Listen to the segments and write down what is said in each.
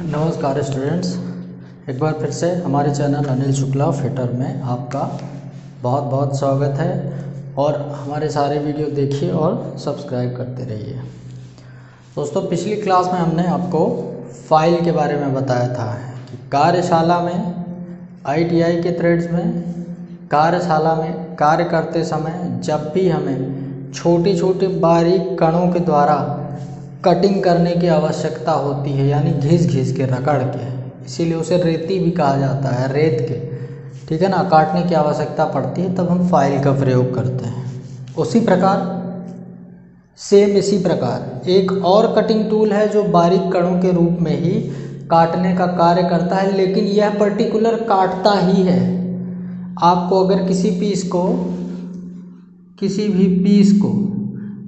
नमस्कार स्टूडेंट्स, एक बार फिर से हमारे चैनल अनिल शुक्ला फिटर में आपका बहुत बहुत स्वागत है। और हमारे सारे वीडियो देखिए और सब्सक्राइब करते रहिए। दोस्तों, पिछली क्लास में हमने आपको फाइल के बारे में बताया था कि कार्यशाला में ITI के थ्रेड्स में कार्यशाला में कार्य करते समय जब भी हमें छोटे छोटे बारीक कणों के द्वारा कटिंग करने की आवश्यकता होती है, यानी घिस घिस के रगड़ के, इसीलिए उसे रेती भी कहा जाता है, रेत के, ठीक है ना, काटने की आवश्यकता पड़ती है, तब हम फाइल का प्रयोग करते हैं। उसी प्रकार इसी प्रकार एक और कटिंग टूल है जो बारीक कणों के रूप में ही काटने का कार्य करता है, लेकिन यह पर्टिकुलर काटता ही है। आपको अगर किसी भी पीस को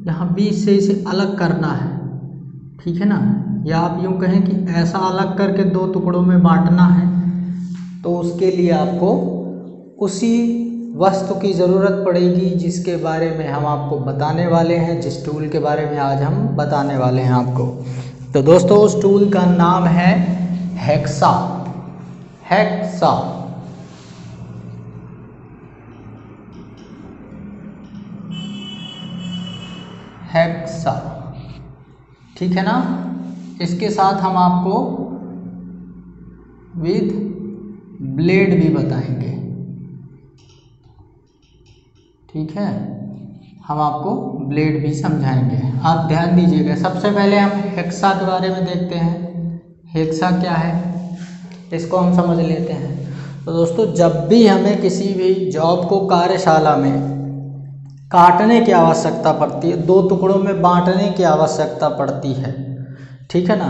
यहाँ बीच से इसे अलग करना है, ठीक है ना, या आप यूँ कहें कि ऐसा अलग करके दो टुकड़ों में बांटना है, तो उसके लिए आपको उसी वस्तु की ज़रूरत पड़ेगी जिसके बारे में हम आपको बताने वाले हैं, जिस टूल के बारे में आज हम बताने वाले हैं आपको। तो दोस्तों, उस टूल का नाम है हेक्सा। हेक्सा हेक्सा ठीक है ना। इसके साथ हम आपको विद ब्लेड भी बताएंगे, ठीक है, हम आपको ब्लेड भी समझाएंगे। आप ध्यान दीजिएगा। सबसे पहले हम हेक्सा के बारे में देखते हैं। हेक्सा क्या है, इसको हम समझ लेते हैं। तो दोस्तों, जब भी हमें किसी भी जॉब को कार्यशाला में काटने की आवश्यकता पड़ती है, दो टुकड़ों में बांटने की आवश्यकता पड़ती है, ठीक है ना,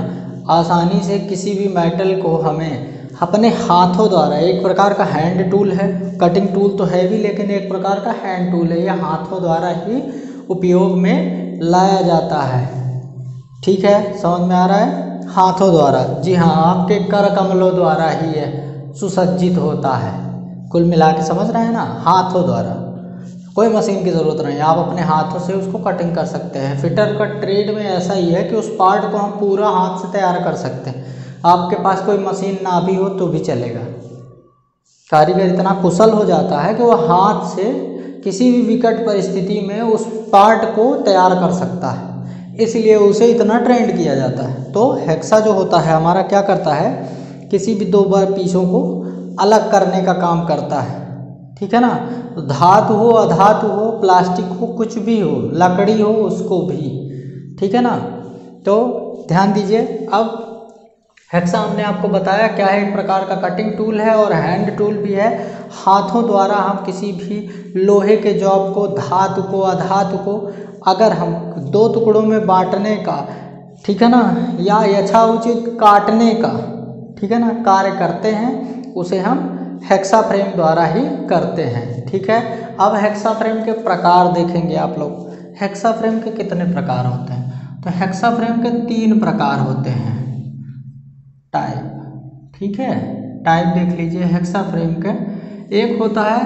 आसानी से किसी भी मेटल को हमें अपने हाथों द्वारा, एक प्रकार का हैंड टूल है, कटिंग टूल तो है भी, लेकिन एक प्रकार का हैंड टूल है, यह हाथों द्वारा ही उपयोग में लाया जाता है, ठीक है, समझ में आ रहा है, हाथों द्वारा। जी हाँ, आपके कर कमलों द्वारा ही यह सुसज्जित होता है। कुल मिला के समझ रहे हैं ना, हाथों द्वारा, कोई मशीन की ज़रूरत नहीं, आप अपने हाथों से उसको कटिंग कर सकते हैं। फिटर का ट्रेड में ऐसा ही है कि उस पार्ट को हम पूरा हाथ से तैयार कर सकते हैं। आपके पास कोई मशीन ना भी हो तो भी चलेगा। कारीगर इतना कुशल हो जाता है कि वह हाथ से किसी भी विकट परिस्थिति में उस पार्ट को तैयार कर सकता है, इसलिए उसे इतना ट्रेंड किया जाता है। तो हेक्सा जो होता है हमारा क्या करता है, किसी भी दो बार पीसों को अलग करने का काम करता है, ठीक है ना। तो धातु हो, अधातु हो, प्लास्टिक हो, कुछ भी हो, लकड़ी हो, उसको भी, ठीक है ना। तो ध्यान दीजिए। अब हेक्सा हमने आपको बताया क्या है, एक प्रकार का कटिंग टूल है और हैंड टूल भी है। हाथों द्वारा हम किसी भी लोहे के जॉब को, धातु को, अधातु को अगर हम दो टुकड़ों में बांटने का, ठीक है ना, या यथाउचित काटने का, ठीक है ना, कार्य करते हैं, उसे हम हेक्सा फ्रेम द्वारा ही करते हैं, ठीक है। अब हेक्सा फ्रेम के प्रकार देखेंगे आप लोग। हेक्सा फ्रेम के कितने प्रकार होते हैं, तो हेक्सा फ्रेम के 3 प्रकार होते हैं। टाइप, ठीक है, टाइप देख लीजिए हेक्सा फ्रेम के। एक होता है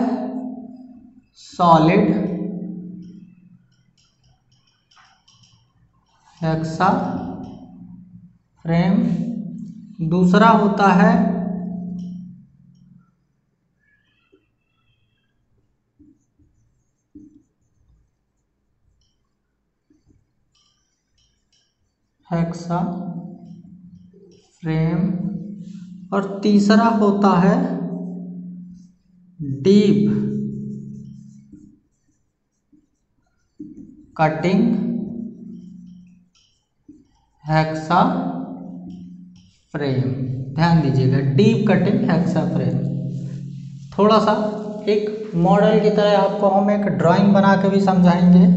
सॉलिड हेक्सा फ्रेम, दूसरा होता है हेक्सा फ्रेम, और तीसरा होता है डीप कटिंग हेक्सा फ्रेम। ध्यान दीजिएगा, डीप कटिंग हेक्सा फ्रेम। थोड़ा सा एक मॉडल की तरह आपको हम एक ड्राइंग बना के भी समझाएंगे।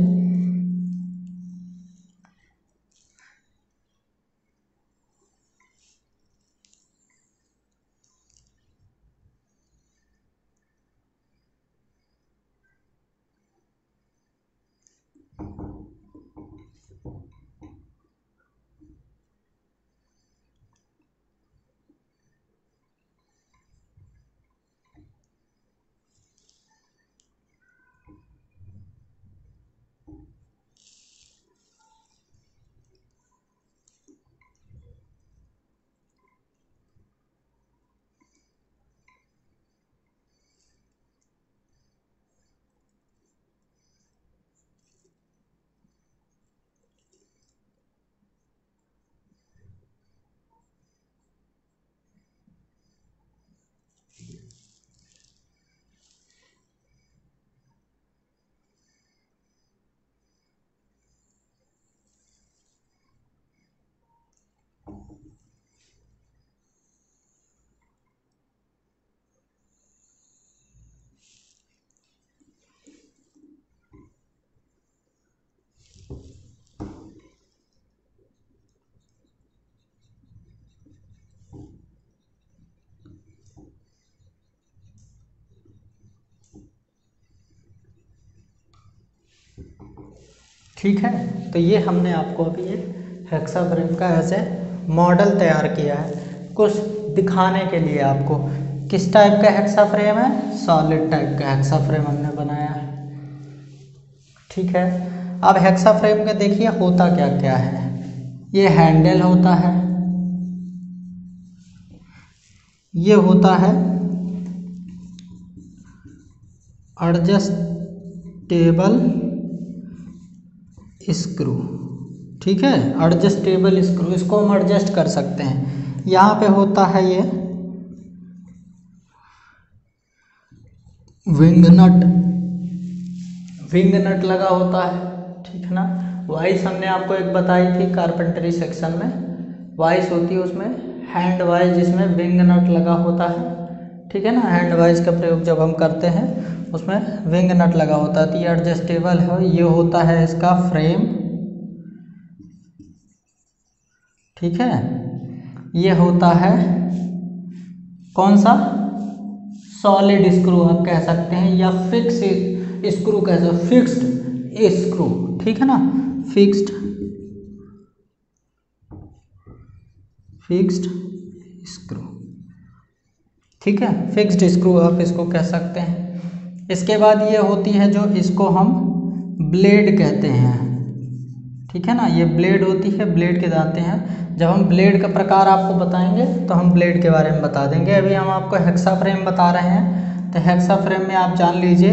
ठीक है, तो ये हमने आपको अभी एक हेक्साफ्रेम का ऐसे मॉडल तैयार किया है कुछ दिखाने के लिए आपको। किस टाइप का हेक्साफ्रेम है? सॉलिड टाइप का हेक्साफ्रेम हमने बनाया है। ठीक है, अब हेक्साफ्रेम के देखिए होता क्या क्या है। ये हैंडल होता है, ये होता है एडजस्टेबल स्क्रू। ठीक है, एडजस्टेबल स्क्रू, इसको हम एडजस्ट कर सकते हैं। यहाँ पे होता है ये विंग नट लगा होता है। ठीक है ना, वाइस हमने आपको एक बताई थी कारपेंटरी सेक्शन में, वाइस होती है उसमें हैंड वाइस जिसमें विंग नट लगा होता है। ठीक है ना, हैंड वाइस का प्रयोग जब हम करते हैं उसमें विंग नट लगा होता है। तो ये एडजस्टेबल है, ये होता है इसका फ्रेम। ठीक है, ये होता है कौन सा? सॉलिड स्क्रू आप कह सकते हैं, या फिक्स स्क्रू कह सकते, फिक्स्ड स्क्रू। ठीक है ना, फिक्स्ड स्क्रू। ठीक है, फिक्स्ड स्क्रू आप इसको कह सकते हैं। इसके बाद ये होती है जो इसको हम ब्लेड कहते हैं। ठीक है ना, ये ब्लेड होती है, ब्लेड के दांते हैं। जब हम ब्लेड का प्रकार आपको बताएंगे तो हम ब्लेड के बारे में बता देंगे। अभी हम आपको हेक्साफ्रेम बता रहे हैं, तो हेक्साफ्रेम में आप जान लीजिए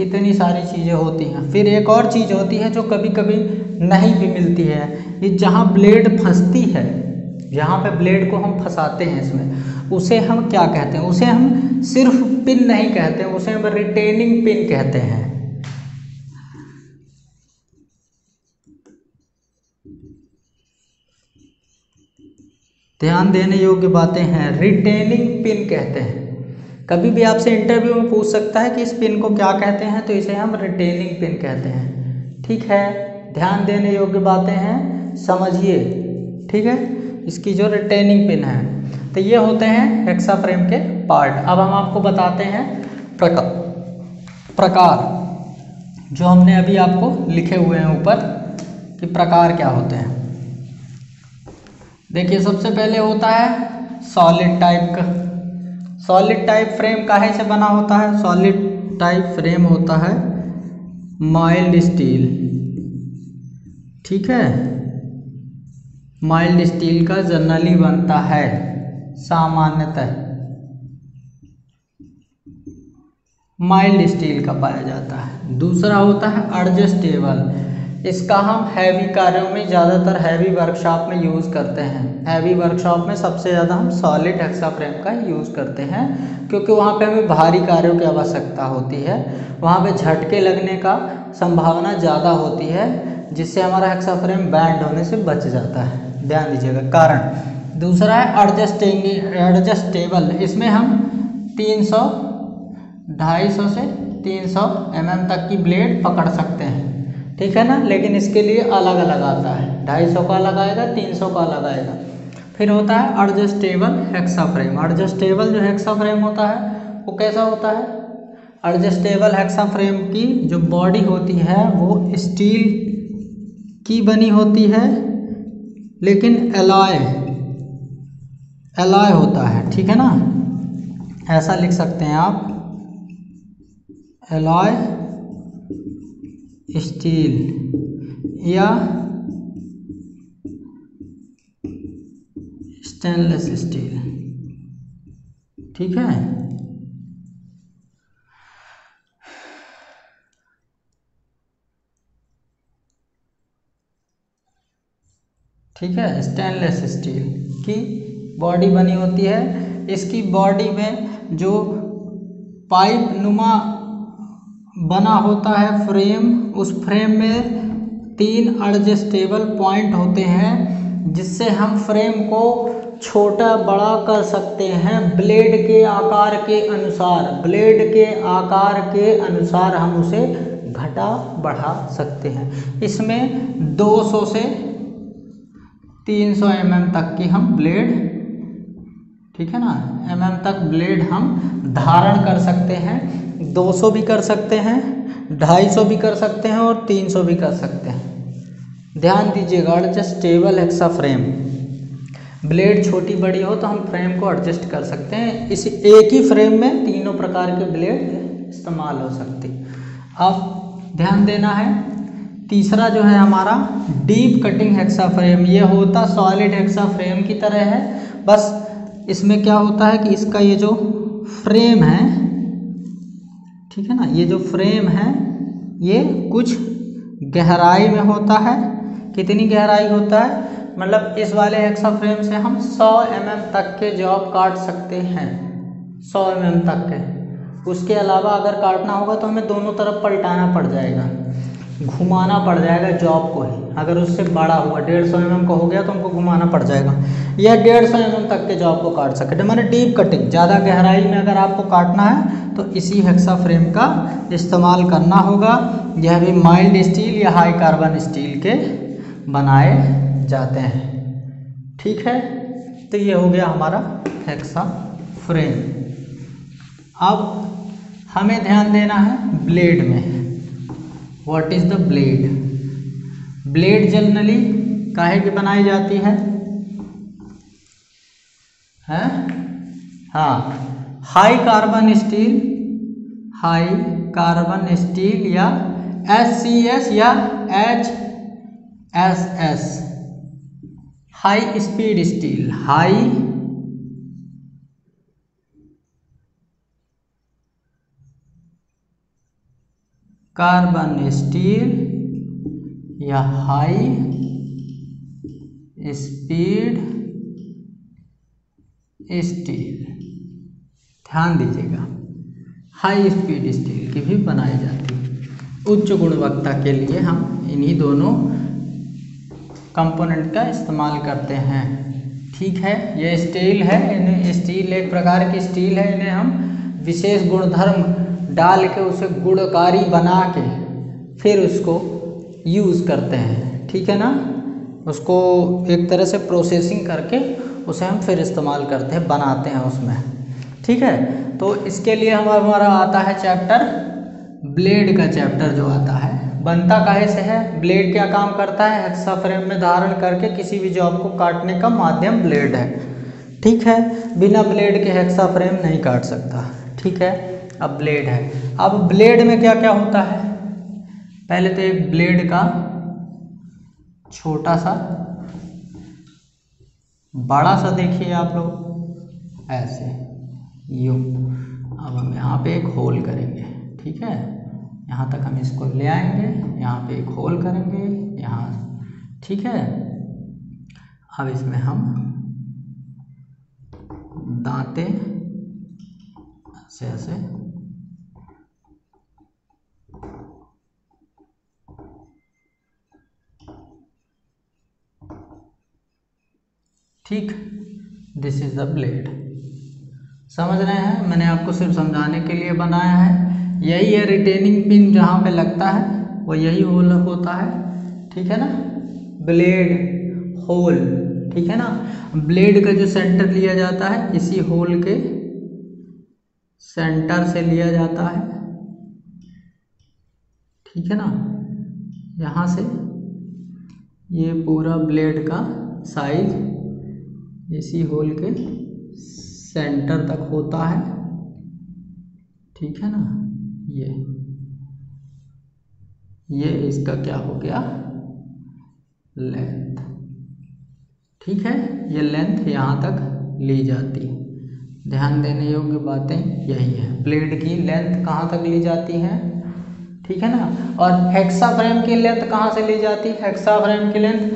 इतनी सारी चीज़ें होती हैं। फिर एक और चीज़ होती है जो कभी कभी नहीं भी मिलती है, ये जहाँ ब्लेड फंसती है, जहाँ पे ब्लेड को हम फंसाते हैं इसमें, उसे हम क्या कहते हैं? उसे हम सिर्फ पिन नहीं कहते, उसे हम रिटेनिंग पिन कहते हैं। ध्यान देने योग्य बातें हैं, रिटेनिंग पिन कहते हैं। कभी भी आपसे इंटरव्यू में पूछ सकता है कि इस पिन को क्या कहते हैं, तो इसे हम रिटेनिंग पिन कहते हैं। ठीक है, ध्यान देने योग्य बातें हैं, समझिए। ठीक है, इसकी जो रिटेनिंग पिन है, तो ये होते हैं हेक्साफ्रेम के पार्ट। अब हम आपको बताते हैं प्रकार जो हमने अभी आपको लिखे हुए हैं ऊपर कि प्रकार क्या होते हैं। देखिए, सबसे पहले होता है सॉलिड टाइप का। सॉलिड टाइप फ्रेम काहे से बना होता है? सॉलिड टाइप फ्रेम होता है माइल्ड स्टील। ठीक है, माइल्ड स्टील का जनरली बनता है, सामान्यतः माइल्ड स्टील का पाया जाता है। दूसरा होता है एडजस्टेबल। इसका हम हैवी कार्यों में, ज़्यादातर हैवी वर्कशॉप में यूज़ करते हैं। हैवी वर्कशॉप में सबसे ज़्यादा हम सॉलिड हेक्साफ्रेम का यूज़ करते हैं, क्योंकि वहाँ पे हमें भारी कार्यों की आवश्यकता होती है, वहाँ पे झटके लगने का संभावना ज़्यादा होती है, जिससे हमारा हेक्साफ्रेम बैंड होने से बच जाता है। ध्यान दीजिएगा कारण। दूसरा है एडजस्टेबल। इसमें हम 250 से 300 mm तक की ब्लेड पकड़ सकते हैं। ठीक है ना, लेकिन इसके लिए अलग अलग आता है, 250 का अलग आएगा, 300 का अलग आएगा। फिर होता है एडजस्टेबल हेक्साफ्रेम। एडजस्टेबल जो हेक्साफ्रेम होता है वो कैसा होता है? एडजस्टेबल हेक्साफ्रेम की जो बॉडी होती है वो स्टील की बनी होती है, लेकिन एलॉय होता है। ठीक है ना, ऐसा लिख सकते हैं आप, एलॉय स्टील या स्टेनलेस स्टील। ठीक है, ठीक है, स्टेनलेस स्टील की बॉडी बनी होती है। इसकी बॉडी में जो पाइप नुमा बना होता है फ्रेम, उस फ्रेम में 3 एडजस्टेबल पॉइंट होते हैं, जिससे हम फ्रेम को छोटा बड़ा कर सकते हैं ब्लेड के आकार के अनुसार। ब्लेड के आकार के अनुसार हम उसे घटा बढ़ा सकते हैं। इसमें 200 से 300 mm तक की हम ब्लेड, ठीक है ना, mm तक ब्लेड हम धारण कर सकते हैं। 200 भी कर सकते हैं, 250 भी कर सकते हैं और 300 भी कर सकते हैं। ध्यान दीजिएगा, एडजस्टेबल हेक्सा फ्रेम। ब्लेड छोटी बड़ी हो तो हम फ्रेम को एडजस्ट कर सकते हैं। इस एक ही फ्रेम में तीनों प्रकार के ब्लेड इस्तेमाल हो सकते। अब ध्यान देना है, तीसरा जो है हमारा डीप कटिंग हेक्सा फ्रेम। ये होता सॉलिड हेक्सा फ्रेम की तरह है, बस इसमें क्या होता है कि इसका ये जो फ्रेम है, ठीक है ना, ये जो फ्रेम है ये कुछ गहराई में होता है। कितनी गहराई होता है, मतलब इस वाले हेक्सा फ्रेम से हम 100 mm तक के जॉब काट सकते हैं, 100 mm तक के। उसके अलावा अगर काटना होगा तो हमें दोनों तरफ पलटाना पड़ जाएगा, घुमाना पड़ जाएगा जॉब को ही। अगर उससे बड़ा हुआ 150 mm का हो गया तो हमको घुमाना पड़ जाएगा। या 150 mm तक के जॉब को काट सकते हैं। मैंने डीप कटिंग, ज़्यादा गहराई में अगर आपको काटना है तो इसी हेक्सा फ्रेम का इस्तेमाल करना होगा। यह भी माइल्ड स्टील या हाई कार्बन स्टील के बनाए जाते हैं, ठीक है। तो ये हो गया हमारा हेक्सा फ्रेम। अब हमें ध्यान देना है ब्लेड में। What is the blade? Blade generally काहे की बनाई जाती है? हाँ, हाई कार्बन स्टील या SCS या HSS, high speed steel, high carbon steel या हाई स्पीड स्टील। ध्यान दीजिएगा, हाई स्पीड स्टील की भी बनाई जाती है। उच्च गुणवत्ता के लिए हम इन्हीं दोनों कंपोनेंट का इस्तेमाल करते हैं, ठीक है। ये स्टील है, इन्हें स्टील एक प्रकार की स्टील है, इन्हें हम विशेष गुणधर्म डाल के उसे गुणकारी बना के फिर उसको यूज़ करते हैं, ठीक है ना। उसको एक तरह से प्रोसेसिंग करके उसे हम फिर इस्तेमाल करते हैं, बनाते हैं उसमें, ठीक है। तो इसके लिए हमारा आता है चैप्टर ब्लेड का चैप्टर जो आता है। बनता काहे से है? ब्लेड क्या काम करता है? हेक्सा फ्रेम में धारण करके किसी भी जॉब को काटने का माध्यम ब्लेड है, ठीक है। बिना ब्लेड के हेक्सा फ्रेम नहीं काट सकता, ठीक है। अब ब्लेड है। अब ब्लेड में क्या क्या होता है? पहले तो एक ब्लेड का छोटा सा, बड़ा सा देखिए आप लोग ऐसे यूं। अब हम यहाँ पे एक होल करेंगे, ठीक है। यहाँ तक हम इसको ले आएंगे, यहाँ पे एक होल करेंगे यहाँ, ठीक है। अब इसमें हम दांते ऐसे ऐसे ठीक, दिस इज द ब्लेड। समझ रहे हैं? मैंने आपको सिर्फ समझाने के लिए बनाया है। यही है रिटेनिंग पिन, जहाँ पे लगता है वो यही होल होता है, ठीक है ना। ब्लेड होल, ठीक है ना। ब्लेड का जो सेंटर लिया जाता है इसी होल के सेंटर से लिया जाता है, ठीक है ना। यहाँ से ये पूरा ब्लेड का साइज इसी होल के सेंटर तक होता है, ठीक है ना। ये इसका क्या हो गया? लेंथ, ठीक है। ये लेंथ यहाँ तक ली जाती है। ध्यान देने योग्य बातें यही है। ब्लेड की लेंथ कहाँ तक ली जाती है, ठीक है ना। और हेक्सा फ्रेम की लेंथ कहाँ से ली जाती है? हेक्सा फ्रेम की लेंथ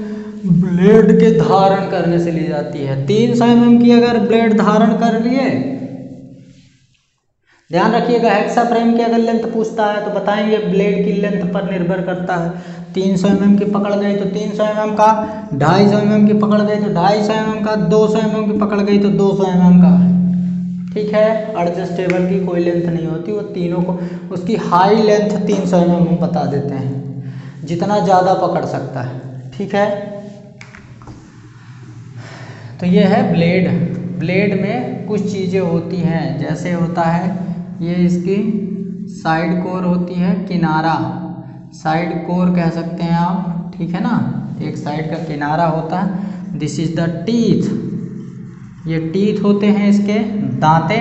ब्लेड के धारण करने से ली जाती है। 300 mm की अगर ब्लेड धारण कर लिए ध्यान रखिएगा, हेक्सा फ्रेम की अगर लेंथ पूछता है तो बताएंगे ब्लेड की लेंथ पर निर्भर करता है। 300 mm की पकड़ गई तो 300 mm का, 250 mm की पकड़ गई तो 250 mm का, 200 mm की पकड़ गई तो 200 mm का। ठीक है, एडजस्टेबल की कोई लेंथ नहीं होती, वो तीनों को उसकी हाई लेंथ 300 mm बता देते हैं, जितना ज़्यादा पकड़ सकता है। ठीक है, तो ये है ब्लेड। ब्लेड में कुछ चीज़ें होती हैं, जैसे होता है ये इसकी साइड कोर होती है, किनारा, साइड कोर कह सकते हैं आप। ठीक है ना, एक साइड का किनारा होता है। दिस इज द टीथ, ये टीथ होते हैं इसके, दांते,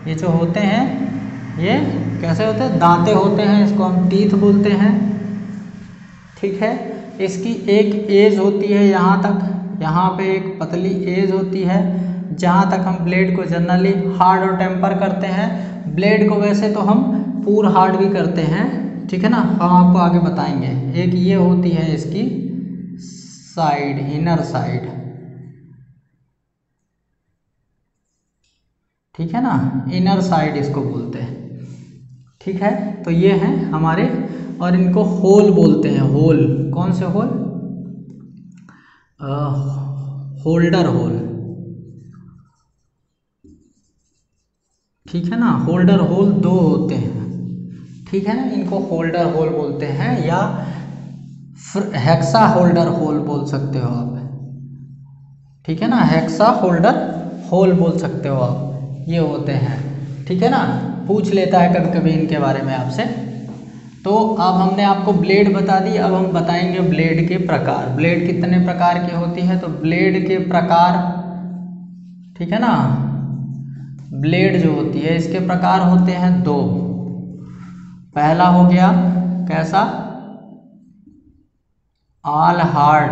ये जो होते हैं ये कैसे होते हैं, दांते होते हैं, इसको हम टीथ बोलते हैं। ठीक है, इसकी एक एज होती है यहाँ तक, यहाँ पे एक पतली एज होती है जहाँ तक हम ब्लेड को जनरली हार्ड और टेम्पर करते हैं। ब्लेड को वैसे तो हम पूर हार्ड भी करते हैं, ठीक है ना, हम आपको आगे बताएंगे। एक ये होती है इसकी साइड, इनर साइड, ठीक है ना, इनर साइड इसको बोलते हैं। ठीक है, तो ये हैं हमारे, और इनको होल बोलते हैं। होल, कौन से होल, होल्डर होल। ठीक है ना, होल्डर होल दो होते हैं। ठीक है ना, इनको होल्डर होल बोलते हैं, या हेक्सा होल्डर होल बोल सकते हो आप। ठीक है ना, हेक्सा होल्डर होल बोल सकते हो आप, ये होते हैं। ठीक है ना, पूछ लेता है कभी कभी इनके बारे में आपसे। तो अब हमने आपको ब्लेड बता दी, अब हम बताएंगे ब्लेड के प्रकार। ब्लेड कितने प्रकार की होती है, तो ब्लेड के प्रकार, ठीक है ना, ब्लेड जो होती है इसके प्रकार होते हैं दो। पहला हो गया कैसा, ऑल हार्ड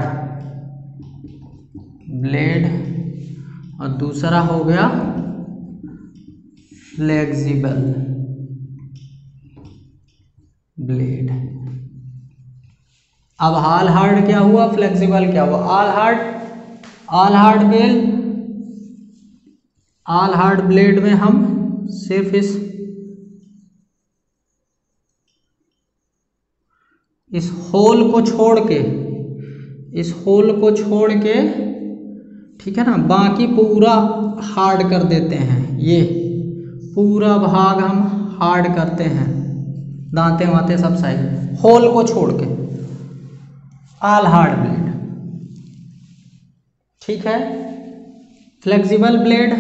ब्लेड, और दूसरा हो गया फ्लेक्सिबल ब्लेड। अब ऑल हार्ड क्या हुआ, फ्लेक्सिबल क्या हुआ। ऑल हार्ड ब्लेड में हम सिर्फ इस होल को छोड़ के, ठीक है ना, बाकी पूरा हार्ड कर देते हैं। ये पूरा भाग हम हार्ड करते हैं, दांते वाते सब साइड, होल को छोड़ के, ऑल हार्ड ब्लेड। ठीक है, फ्लेक्सिबल ब्लेड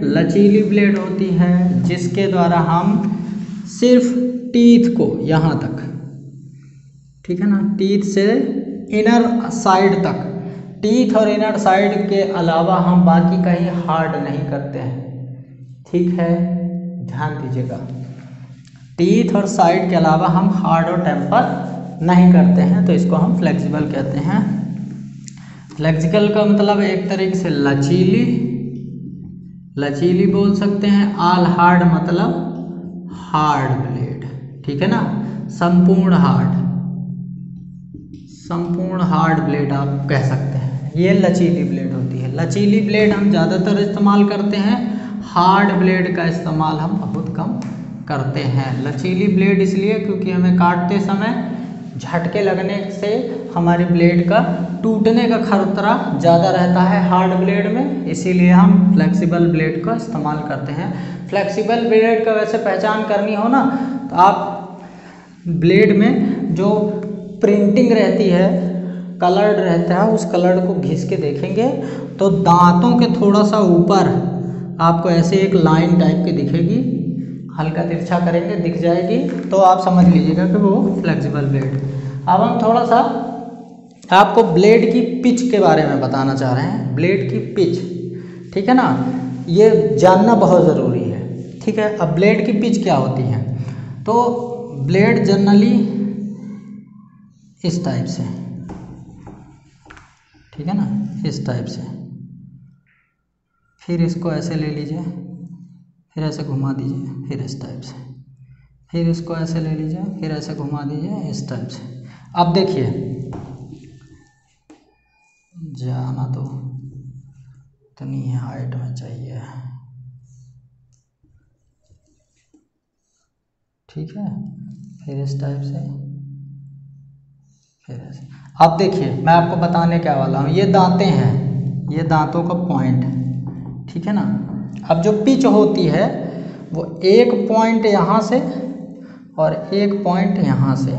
लचीली ब्लेड होती है, जिसके द्वारा हम सिर्फ टीथ को यहाँ तक, ठीक है ना, टीथ से इनर साइड तक, टीथ और इनर साइड के अलावा हम बाकी कहीं हार्ड नहीं करते हैं। ठीक है, ध्यान दीजिएगा, टीथ और साइड के अलावा हम हार्ड और टेम्पर नहीं करते हैं, तो इसको हम फ्लेक्सिबल कहते हैं। फ्लेक्सिबल का मतलब एक तरीके से लचीली बोल सकते हैं। ऑल हार्ड मतलब हार्ड ब्लेड, ठीक है ना, संपूर्ण हार्ड ब्लेड आप कह सकते हैं। ये लचीली ब्लेड होती है। लचीली ब्लेड हम ज़्यादातर इस्तेमाल करते हैं, हार्ड ब्लेड का इस्तेमाल हम बहुत कम करते हैं। लचीली ब्लेड इसलिए क्योंकि हमें काटते समय झटके लगने से हमारी ब्लेड का टूटने का खतरा ज़्यादा रहता है हार्ड ब्लेड में, इसीलिए हम फ्लेक्सिबल ब्लेड का इस्तेमाल करते हैं। फ्लेक्सिबल ब्लेड का वैसे पहचान करनी हो ना, तो आप ब्लेड में जो प्रिंटिंग रहती है, कलर्ड रहता है, उस कलर्ड को घिस के देखेंगे तो दांतों के थोड़ा सा ऊपर आपको ऐसे एक लाइन टाइप की दिखेगी, हल्का तिरछा करेंगे दिख जाएगी, तो आप समझ लीजिएगा कि वो फ्लेक्सिबल ब्लेड। अब हम थोड़ा सा आपको ब्लेड की पिच के बारे में बताना चाह रहे हैं। ब्लेड की पिच, ठीक है ना, ये जानना बहुत ज़रूरी है। ठीक है, अब ब्लेड की पिच क्या होती है, तो ब्लेड जनरली इस टाइप से, ठीक है ना, इस टाइप से, फिर इसको ऐसे ले लीजिए, फिर ऐसे घुमा दीजिए, फिर इस टाइप से, फिर इसको ऐसे ले लीजिए, फिर ऐसे घुमा दीजिए, इस टाइप से। अब देखिए, जाना तो इतनी हाइट में चाहिए, ठीक है, फिर इस टाइप से, फिर ऐसे। अब देखिए मैं आपको बताने क्या वाला हूँ, ये दांतें हैं, ये दांतों का पॉइंट, ठीक है ना। अब जो पिच होती है वो एक पॉइंट यहाँ से और एक पॉइंट यहाँ से,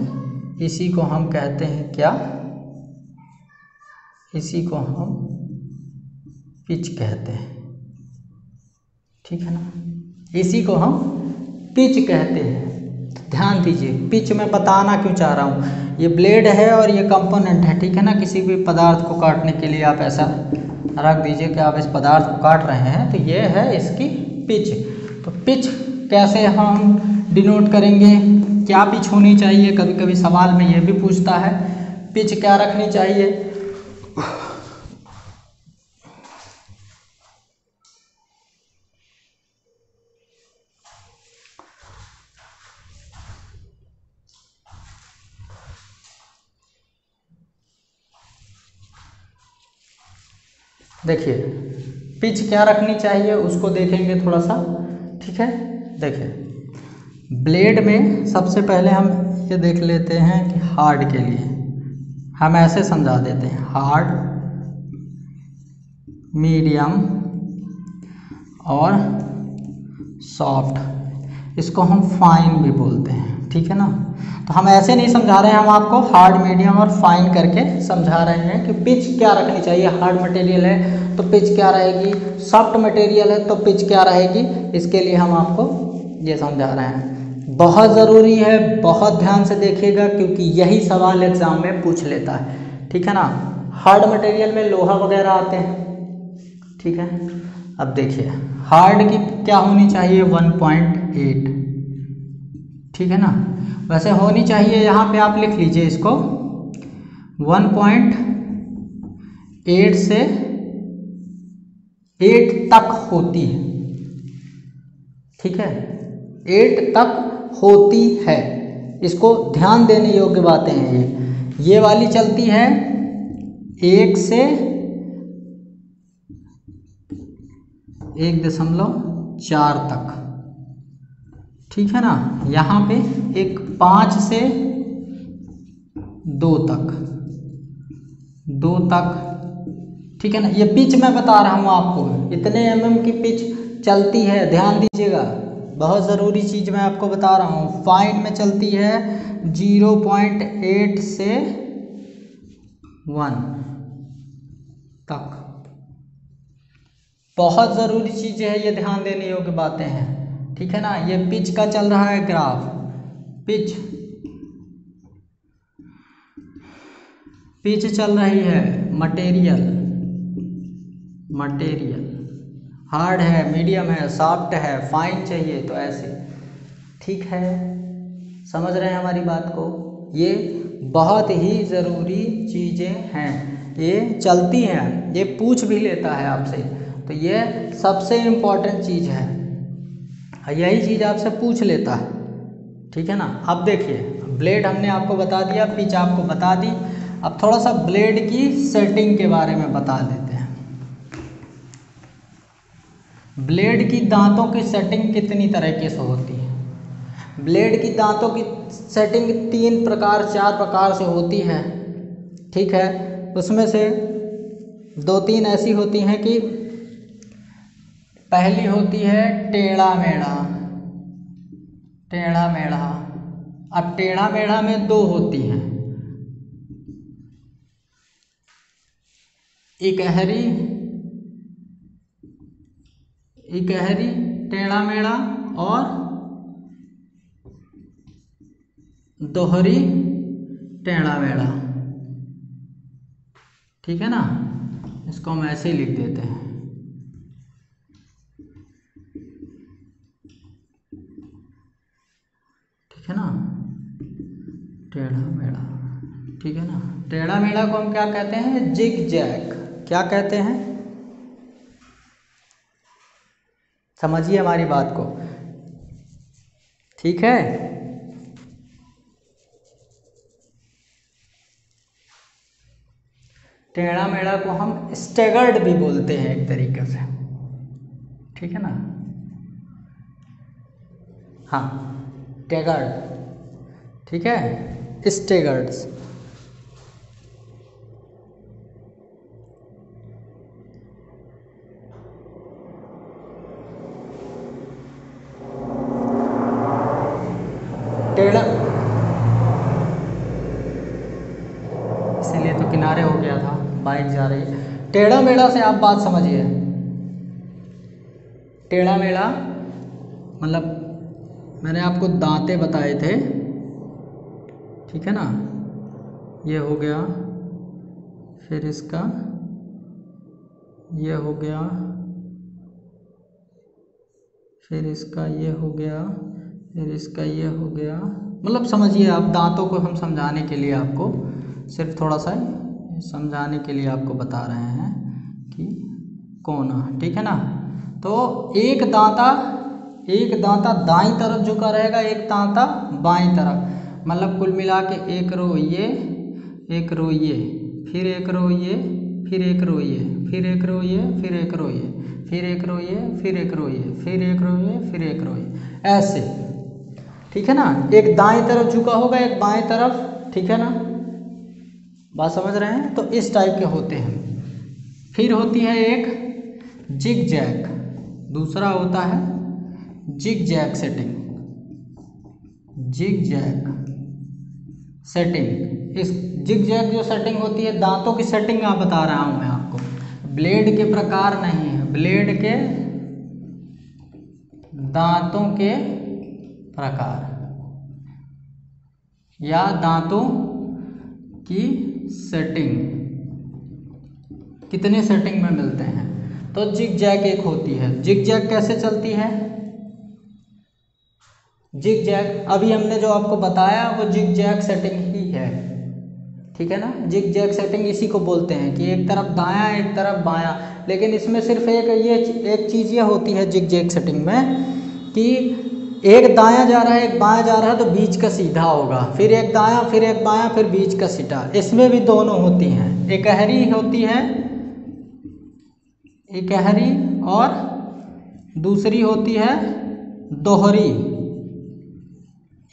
इसी को हम कहते हैं क्या, इसी को हम पिच कहते हैं, ठीक है ना, इसी को हम पिच कहते हैं। ध्यान दीजिए, पिच मैं बताना क्यों चाह रहा हूँ, ये ब्लेड है और ये कंपोनेंट है, ठीक है ना। किसी भी पदार्थ को काटने के लिए आप ऐसा रख दीजिए कि आप इस पदार्थ को काट रहे हैं, तो ये है इसकी पिच। तो पिच कैसे हम डिनोट करेंगे, क्या पिच होनी चाहिए, कभी कभी सवाल में ये भी पूछता है पिच क्या रखनी चाहिए। देखिए पिच क्या रखनी चाहिए उसको देखेंगे थोड़ा सा, ठीक है। देखिए ब्लेड में सबसे पहले हम ये देख लेते हैं कि हार्ड के लिए हम ऐसे समझा देते हैं, हार्ड, मीडियम और सॉफ्ट, इसको हम फाइन भी बोलते हैं, ठीक है ना। तो हम ऐसे नहीं समझा रहे हैं, हम आपको हार्ड, मीडियम और फाइन करके समझा रहे हैं कि पिच क्या रखनी चाहिए। हार्ड मटेरियल है तो पिच क्या रहेगी, सॉफ्ट मटेरियल है तो पिच क्या रहेगी, इसके लिए हम आपको ये समझा रहे हैं। बहुत ज़रूरी है, बहुत ध्यान से देखिएगा क्योंकि यही सवाल एग्जाम में पूछ लेता है, ठीक है ना। हार्ड मटेरियल में लोहा वगैरह आते हैं, ठीक है। अब देखिए हार्ड की क्या होनी चाहिए, 1.8, ठीक है ना। वैसे होनी चाहिए, यहाँ पे आप लिख लीजिए इसको, 1.8 से 8 तक होती है, ठीक है, 8 तक होती है। इसको ध्यान देने योग्य बातें हैं। ये वाली चलती है 1 से 1.4 तक, ठीक है ना। यहाँ पे एक 5 से 2 तक, 2 तक, ठीक है ना। ये पिच मैं बता रहा हूँ आपको, इतने mm की पिच चलती है, ध्यान दीजिएगा, बहुत ज़रूरी चीज़ मैं आपको बता रहा हूँ। फाइन में चलती है 0.8 से 1 तक, बहुत ज़रूरी चीज़ें है, ये ध्यान देने योग्य बातें हैं, ठीक है ना। ये पिच का चल रहा है ग्राफ, पिच पिच चल रही है, मटेरियल, मटेरियल हार्ड है, मीडियम है, सॉफ्ट है, फाइन चाहिए, तो ऐसे, ठीक है। समझ रहे हैं हमारी बात को, ये बहुत ही ज़रूरी चीज़ें हैं, ये चलती हैं, ये पूछ भी लेता है आपसे, तो ये सबसे इम्पोर्टेंट चीज़ है, यही चीज़ आपसे पूछ लेता है, ठीक है ना। अब देखिए ब्लेड हमने आपको बता दिया, पिच आपको बता दी, अब थोड़ा सा ब्लेड की सेटिंग के बारे में बता देते हैं। ब्लेड की दांतों की सेटिंग कितनी तरीके से होती है। ब्लेड की दांतों की सेटिंग 3 प्रकार 4 प्रकार से होती है, ठीक है। उसमें से 2-3 ऐसी होती हैं कि पहली होती है टेढ़ा मेढ़ा, टेढ़ा मेढ़ा। अब टेढ़ा मेढ़ा में 2 होती हैं, इकहरी, इकहरी टेढ़ा मेढ़ा और दोहरी टेढ़ा मेढ़ा, ठीक है ना। इसको हम ऐसे ही लिख देते हैं, ठीक है ना, टेढ़ा मेढ़ा, ठीक है ना। टेढ़ा मेढ़ा को हम क्या कहते हैं, जिग जैग, क्या कहते हैं, समझिए हमारी बात को, ठीक है। टेढ़ा मेढ़ा को हम स्टैगर्ड भी बोलते हैं एक तरीके से, ठीक है ना। हाँ स्टेगर्ड, ठीक है, स्टेगर्ड्स। टेढ़ा, इसीलिए तो किनारे हो गया था, बाइक जा रही है। टेढ़ा मेढ़ा से आप बात समझिए। टेढ़ा मेढ़ा मतलब मैंने आपको दांते बताए थे, ठीक है ना, ये हो गया, फिर इसका ये हो गया, फिर इसका ये हो गया, फिर इसका ये हो गया। मतलब समझिए आप, दांतों को हम समझाने के लिए आपको सिर्फ थोड़ा सा समझाने के लिए आपको बता रहे हैं कि कोना, ठीक है ना। तो एक दांता दाईं तरफ झुका रहेगा, एक दांता बाईं तरफ, मतलब कुल मिला के एक रो ये, एक रो ये, फिर एक रो ये, फिर एक रो ये, फिर एक रो ये, फिर एक रो ये, फिर एक रो ये, फिर एक रो ये, फिर एक रो ये, फिर एक रो ये, ऐसे, ठीक है ना। एक दाईं तरफ झुका होगा, एक बाएं तरफ, ठीक है ना, बात समझ रहे हैं। तो इस टाइप के होते हैं। फिर होती है एक जिग जैग, दूसरा होता है zig zag setting, zig zag setting. इस जिग जैग जो सेटिंग होती है, दांतों की सेटिंग आप बता रहा हूं मैं आपको, ब्लेड के प्रकार नहीं है, ब्लेड के दांतों के प्रकार या दांतों की सेटिंग, कितने सेटिंग में मिलते हैं। तो जिग जैग एक होती है। जिग जैग कैसे चलती है? जिग जैग अभी हमने जो आपको बताया वो जिग जैग सेटिंग ही है, ठीक है ना। जिग जैग सेटिंग इसी को बोलते हैं कि एक तरफ दायां एक तरफ बायां, लेकिन इसमें सिर्फ एक चीज़ ये होती है जिग जैग सेटिंग में कि एक दायां जा रहा है एक बायां जा रहा है तो बीच का सीधा होगा, फिर एक दायां फिर एक बायां फिर बीच का सीधा। इसमें भी दोनों होती हैं, इकहरी होती है, इकहरी, और दूसरी होती है दोहरी।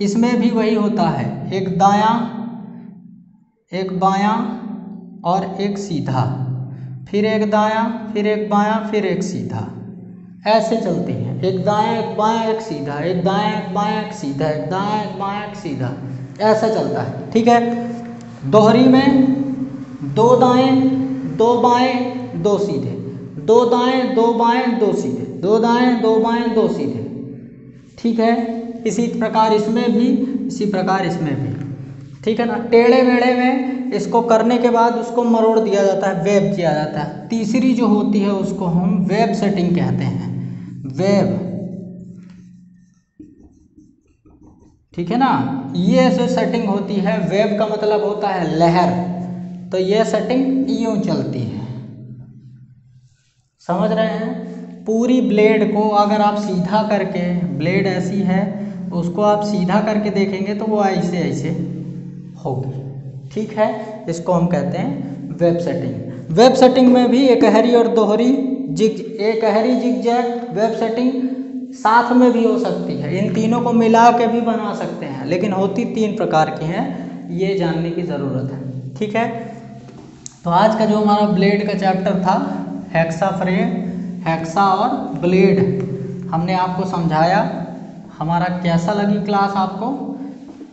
इसमें भी वही होता है, एक दायां एक बायां और एक सीधा, फिर एक दायां फिर एक बायां फिर एक सीधा, ऐसे चलती हैं। एक दायां एक बायां एक सीधा, एक दायां एक बायां एक सीधा, एक दायां एक बायां एक सीधा, ऐसा चलता है, ठीक है। दोहरी में दो दाएं दो बाएं दो सीधे, दो दाएं दो बाएं दो सीधे, दो दाएं दो बाएं दो सीधे, ठीक है। इसी प्रकार इसमें भी, इसी प्रकार इसमें भी, ठीक है ना। टेढ़े मेढ़े में इसको करने के बाद उसको मरोड़ दिया जाता है, वेब किया जाता है। तीसरी जो होती है उसको हम वेब सेटिंग कहते हैं, वेब, ठीक है ना। ये जो सेटिंग होती है, वेब का मतलब होता है लहर, तो ये सेटिंग यूं चलती है, समझ रहे हैं। पूरी ब्लेड को अगर आप सीधा करके, ब्लेड ऐसी है उसको आप सीधा करके देखेंगे तो वो ऐसे ऐसे होगी, ठीक है। इसको हम कहते हैं वेब सेटिंग। वेब सेटिंग में भी एकहरी और दोहरी, Ekahari zig zag web setting साथ में भी हो सकती है। इन तीनों को मिला के भी बना सकते हैं, लेकिन होती तीन प्रकार की हैं, ये जानने की ज़रूरत है, ठीक है। तो आज का जो हमारा ब्लेड का चैप्टर था, हेक्सा फ्रेम, हेक्सा और ब्लेड, हमने आपको समझाया। हमारा कैसा लगी क्लास आपको,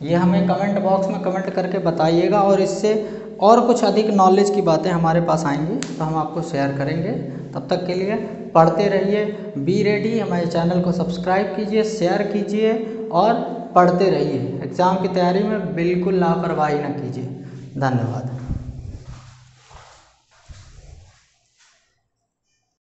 ये हमें कमेंट बॉक्स में कमेंट करके बताइएगा, और इससे और कुछ अधिक नॉलेज की बातें हमारे पास आएंगी तो हम आपको शेयर करेंगे। तब तक के लिए पढ़ते रहिए, बी रेडी। हमारे चैनल को सब्सक्राइब कीजिए, शेयर कीजिए और पढ़ते रहिए। एग्ज़ाम की तैयारी में बिल्कुल लापरवाही न कीजिए। धन्यवाद।